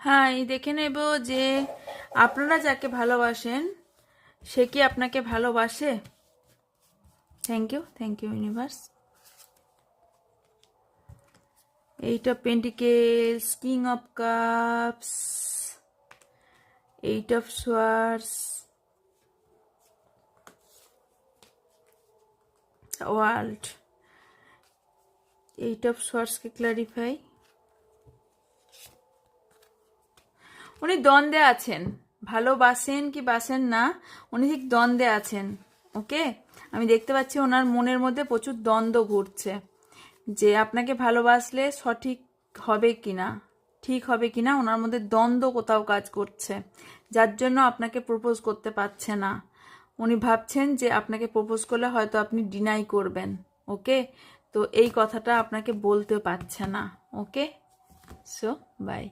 হ্যাঁ, দেখে নেব যে আপনারা যাকে ভালোবাসেন সে কি আপনাকে ভালোবাসে। Thank you universe. Eight of pentacles, king of cups, eight of swords, world, eight of সোয়ার্ডসকে ক্লারিফাই। উনি দ্বন্দ্বে আছেন, ভালোবাসেন কি বাসেন না, উনি ঠিক দ্বন্দ্বে আছেন। ওকে, আমি দেখতে পাচ্ছি ওনার মনের মধ্যে প্রচুর দ্বন্দ্ব ঘুরছে, যে আপনাকে ভালোবাসলে সঠিক হবে কিনা, ঠিক হবে কিনা, ওনার মধ্যে দ্বন্দ্ব কোথাও কাজ করছে, যার জন্য আপনাকে প্রপোজ করতে পারছে না। উনি ভাবছেন যে আপনাকে প্রপোজ করলে হয়তো আপনি ডিনাই করবেন। ওকে, তো এই কথাটা আপনাকে বলতে পারছে না। ওকে, সো বাই।